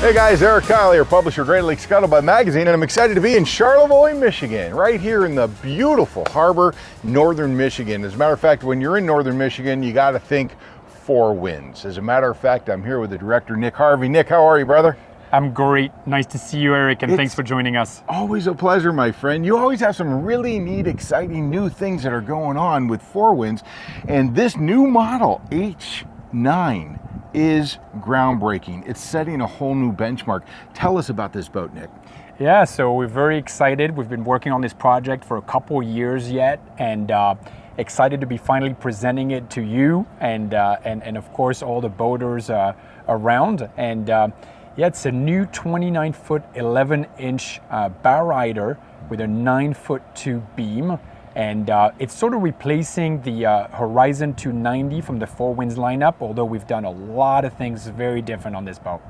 Hey guys, Erik Kyle here, publisher Great Lakes Scuttlebutt magazine, and I'm excited to be in Charlevoix, Michigan, right here in the beautiful harbor, northern Michigan. As a matter of fact, when you're in northern Michigan, you got to think four winds. As a matter of fact, I'm here with the director, Nick Harvey. Nick, how are you, brother? I'm great. Nice to see you, Erik, and thanks for joining us. Always a pleasure, my friend. You always have some really neat, exciting new things that are going on with Four Winds, and this new model, H9, is groundbreaking. It's setting a whole new benchmark. Tell us about this boat, Nick. Yeah, so we're very excited. We've been working on this project for a couple years yet, and excited to be finally presenting it to you and of course all the boaters around. And yeah, it's a new 29-foot, 11-inch bow rider with a 9'2" beam. And it's sort of replacing the Horizon 290 from the Four Winds lineup, although we've done a lot of things very different on this boat.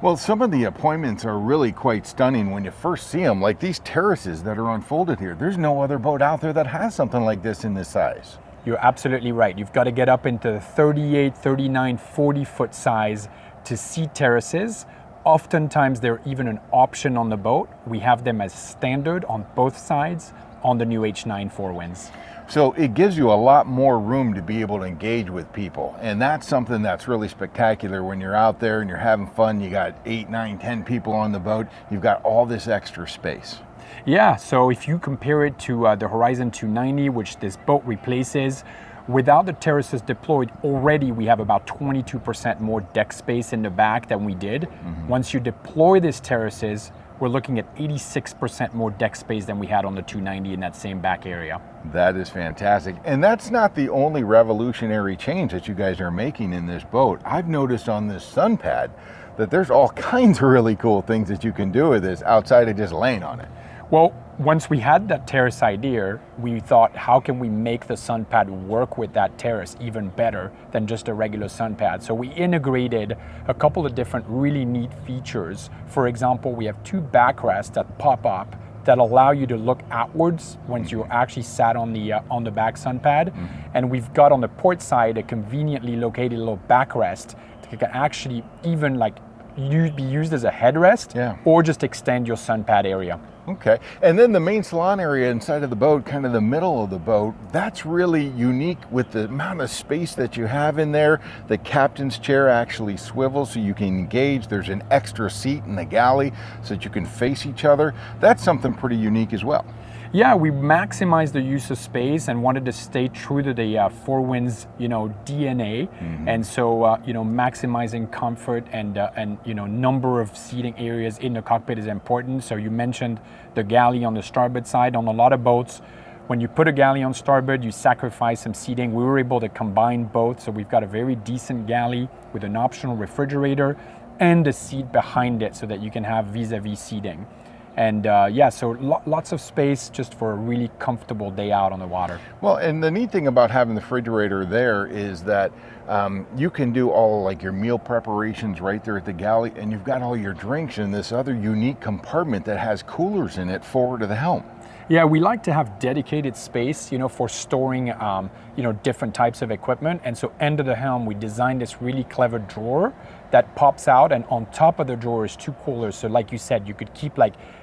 Well, some of the appointments are really quite stunning when you first see them, like these terraces that are unfolded here. There's no other boat out there that has something like this in this size. You're absolutely right. You've got to get up into the 38, 39, 40-foot size to see terraces. Oftentimes, they're even an option on the boat. We have them as standard on both sides on the new H9 Four Winds. So it gives you a lot more room to be able to engage with people. And that's something that's really spectacular when you're out there and you're having fun. You got 8, 9, 10 people on the boat. You've got all this extra space. Yeah, so if you compare it to the Horizon 290, which this boat replaces, without the terraces deployed, already we have about 22% more deck space in the back than we did. Once you deploy these terraces, we're looking at 86% more deck space than we had on the 290 in that same back area. That is fantastic. And that's not the only revolutionary change that you guys are making in this boat. I've noticed on this sun pad that there's all kinds of really cool things that you can do with this outside of just laying on it. Well, once we had that terrace idea, we thought, how can we make the sun pad work with that terrace even better than just a regular sun pad? So we integrated a couple of different really neat features. For example, we have two backrests that pop up that allow you to look outwards once you're actually sat on the back sun pad. And we've got on the port side a conveniently located little backrest that can actually even be used as a headrest, or just extend your sun pad area. Okay, and then the main salon area inside of the boat, kind of the middle of the boat, that's really unique with the amount of space that you have in there. The captain's chair actually swivels so you can engage. There's an extra seat in the galley so that you can face each other. That's something pretty unique as well. Yeah, we maximized the use of space and wanted to stay true to the Four Winds, DNA, and so maximizing comfort and number of seating areas in the cockpit is important. So you mentioned the galley on the starboard side. On a lot of boats, when you put a galley on starboard, you sacrifice some seating. We were able to combine both, so we've got a very decent galley with an optional refrigerator and a seat behind it so that you can have vis-a-vis seating. And so lots of space just for a really comfortable day out on the water. Well, and the neat thing about having the refrigerator there is that you can do all your meal preparations right there at the galley, and you've got all your drinks in this other unique compartment that has coolers in it forward of the helm. Yeah, we like to have dedicated space, for storing, different types of equipment. And so under the helm, we designed this really clever drawer that pops out, and on top of the drawer is two coolers. So like you said, you could keep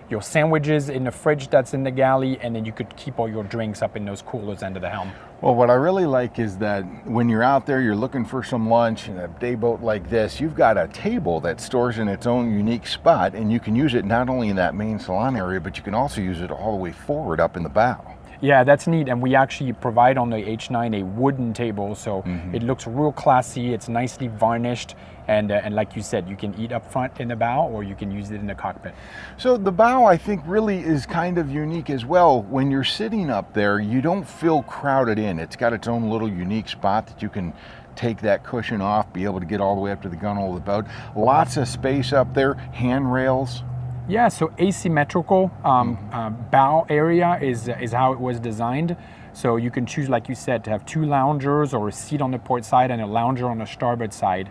your sandwiches in the fridge that's in the galley, and then you could keep all your drinks up in those coolers under the helm. Well, what I really like is that when you're out there, you're looking for some lunch in a day boat like this, you've got a table that stores in its own unique spot, and you can use it not only in that main salon area, but you can also use it all the way forward up in the bow. Yeah, that's neat, and we actually provide on the H9 a wooden table, so it looks real classy. It's nicely varnished, and like you said, you can eat up front in the bow, or you can use it in the cockpit. So the bow, I think, really is kind of unique as well. When you're sitting up there, you don't feel crowded in. It's got its own little unique spot that you can take that cushion off, be able to get all the way up to the gunwale of the boat. Lots of space up there, handrails. Yeah, so asymmetrical bow area is how it was designed. So you can choose, like you said, to have two loungers or a seat on the port side and a lounger on the starboard side.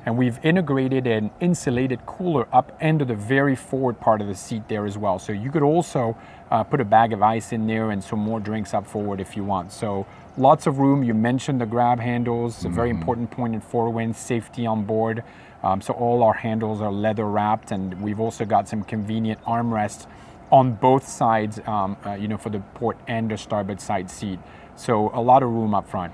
And we've integrated an insulated cooler up into the very forward part of the seat there as well. So you could also put a bag of ice in there and some more drinks up forward if you want. So lots of room. You mentioned the grab handles. It's a very important point in Four Winds, safety on board. So all our handles are leather wrapped, and we've also got some convenient armrests on both sides, for the port and the starboard side seat. So a lot of room up front.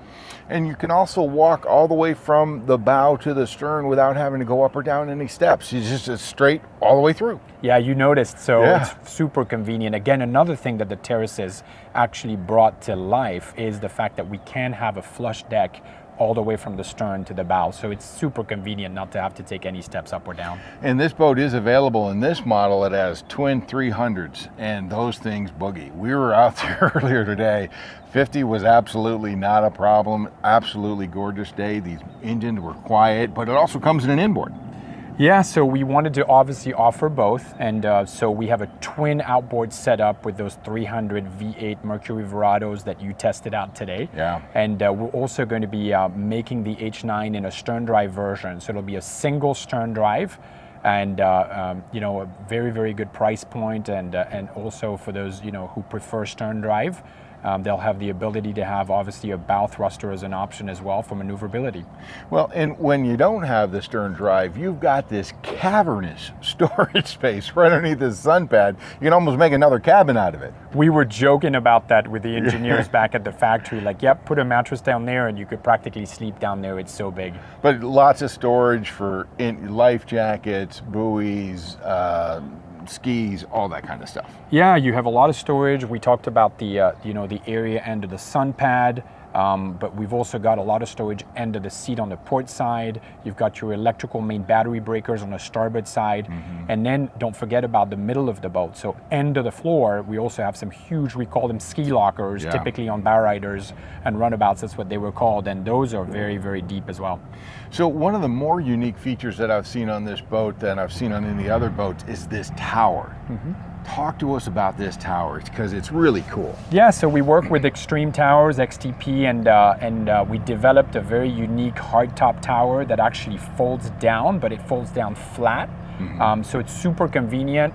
And you can also walk all the way from the bow to the stern without having to go up or down any steps. You just straight all the way through. Yeah, you noticed. So Yeah. it's super convenient. Again, another thing that the terraces actually brought to life is the fact that we can have a flush deck all the way from the stern to the bow. So it's super convenient not to have to take any steps up or down. And this boat is available in this model. It has twin 300s, and those things boogie. We were out there earlier today. 50 was absolutely not a problem. Absolutely gorgeous day. These engines were quiet, but it also comes in an inboard. Yeah, so we wanted to obviously offer both, and so we have a twin outboard setup with those 300 V8 Mercury Verados that you tested out today. Yeah. And we're also going to be making the H9 in a stern drive version, so it'll be a single stern drive, and a very, very good price point, and also for those who prefer stern drive. They'll have the ability to have obviously a bow thruster as an option as well for maneuverability. Well, and when you don't have the stern drive, you've got this cavernous storage space right underneath the sun pad. You can almost make another cabin out of it. We were joking about that with the engineers back at the factory, like, yep, put a mattress down there and you could practically sleep down there. It's so big. But lots of storage for life jackets, buoys, skis, all that kind of stuff. Yeah, you have a lot of storage. We talked about the the area end of the sun pad, but we've also got a lot of storage end of the seat on the port side. You've got your electrical main battery breakers on the starboard side, and then don't forget about the middle of the boat. So end of the floor, we also have some huge, we call them ski lockers, typically on bow riders and runabouts. That's what they were called, and those are very, very deep as well. So one of the more unique features that I've seen on this boat than I've seen on any other boats is this tower. Talk to us about this tower, because it's really cool. Yeah, so we work with Extreme Towers, XTP, and we developed a very unique hardtop tower that actually folds down, but it folds down flat. So it's super convenient.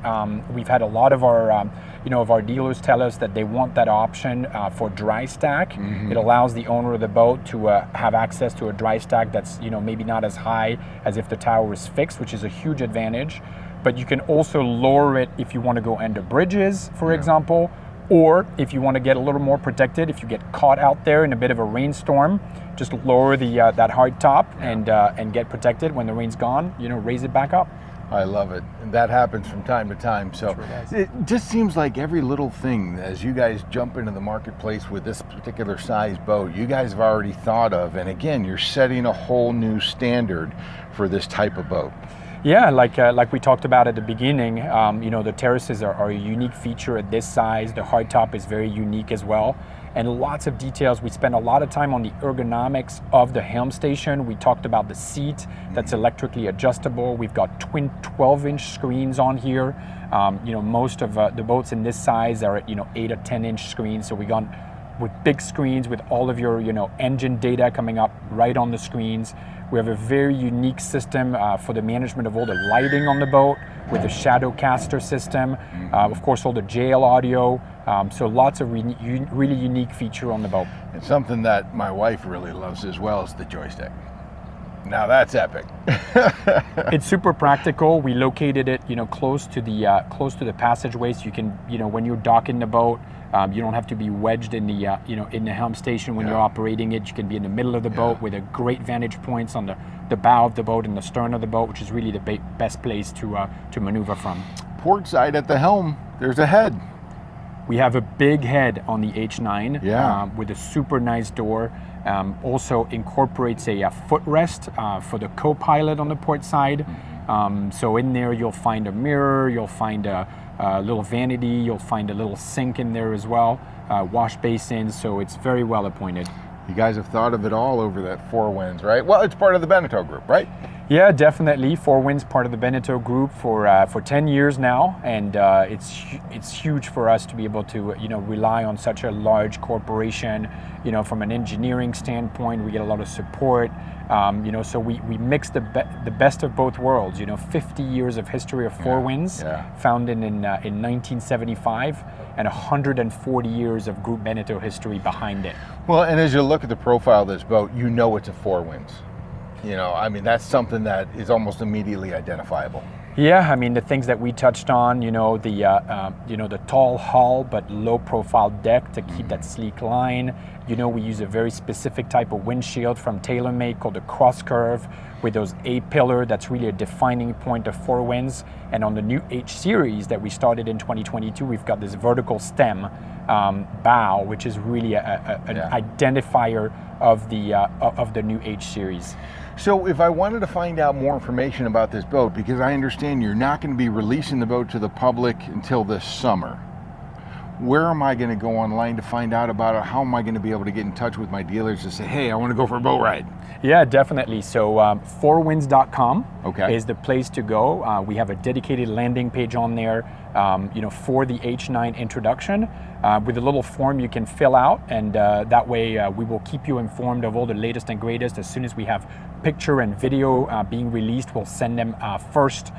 We've had a lot of our dealers tell us that they want that option for dry stack. It allows the owner of the boat to have access to a dry stack that's maybe not as high as if the tower is fixed, which is a huge advantage. But you can also lower it if you want to go under bridges, for example, or if you want to get a little more protected, if you get caught out there in a bit of a rainstorm, just lower the that hard top and get protected. When the rain's gone, raise it back up. I love it. And that happens from time to time. So it just seems like every little thing, as you guys jump into the marketplace with this particular size boat, you guys have already thought of. And again, you're setting a whole new standard for this type of boat. Yeah, like we talked about at the beginning, the terraces are a unique feature at this size. The hardtop is very unique as well. And lots of details. We spend a lot of time on the ergonomics of the Helm station. We talked about the seat that's electrically adjustable. We've got twin 12-inch screens on here. Most of the boats in this size are at 8 or 10-inch screens. So we got with big screens with all of your engine data coming up right on the screens. We have a very unique system for the management of all the lighting on the boat with the Shadowcaster system. Of course, all the JL audio. So lots of really unique feature on the boat. And something that my wife really loves as well is the joystick. Now that's epic. It's super practical. We located it, close to the passageway, so you can, when you're docking the boat, you don't have to be wedged in the, in the helm station when you're operating it. You can be in the middle of the boat with a great vantage points on the bow of the boat and the stern of the boat, which is really the best place to maneuver from. Port side at the helm, there's a head. We have a big head on the H9 with a super nice door. Also incorporates a footrest for the co-pilot on the port side. So in there you'll find a mirror, you'll find a little vanity, you'll find a little sink in there as well, wash basin, so it's very well appointed. You guys have thought of it all over that Four Winds, right? Well, it's part of the Beneteau group, right? Yeah, definitely. Four Winds part of the Beneteau Group for 10 years now, and it's huge for us to be able to rely on such a large corporation. From an engineering standpoint, we get a lot of support. So we mix the best of both worlds. 50 years of history of Four Winds, founded in 1975, and 140 years of Group Beneteau history behind it. Well, and as you look at the profile of this boat, it's a Four Winds. That's something that is almost immediately identifiable. Yeah, the things that we touched on, the tall hull but low profile deck to keep that sleek line. We use a very specific type of windshield from TaylorMade called the cross curve with those A-pillar. That's really a defining point of Four Winds. And on the new H series that we started in 2022, we've got this vertical stem bow, which is really an identifier of the new H series. So if I wanted to find out more information about this boat, because I understand you're not going to be releasing the boat to the public until this summer, where am I going to go online to find out about it? How am I going to be able to get in touch with my dealers to say, hey, I want to go for a boat ride? Yeah, definitely. So fourwinds.com is the place to go. We have a dedicated landing page on there, for the H9 introduction with a little form you can fill out, and that way we will keep you informed of all the latest and greatest. As soon as we have picture and video being released, we'll send them first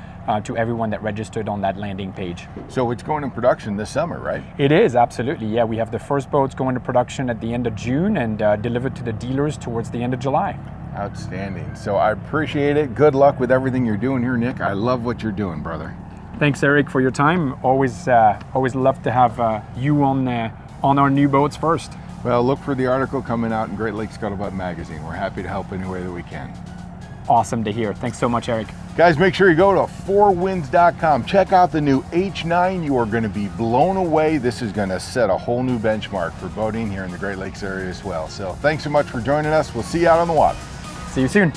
to everyone that registered on that landing page. So it's going in production this summer, right? It is, absolutely. Yeah, we have the first boats going to production at the end of June and delivered to the dealers towards the end of July. Outstanding. So I appreciate it. Good luck with everything you're doing here, Nick. I love what you're doing, brother. Thanks, Erik, for your time. Always love to have you on our new boats first. Well, look for the article coming out in Great Lakes Scuttlebutt magazine. We're happy to help any way that we can. Awesome to hear. Thanks so much, Erik. Guys, make sure you go to fourwinds.com. Check out the new H9. You are going to be blown away. This is going to set a whole new benchmark for boating here in the Great Lakes area as well. So thanks so much for joining us. We'll see you out on the water. See you soon.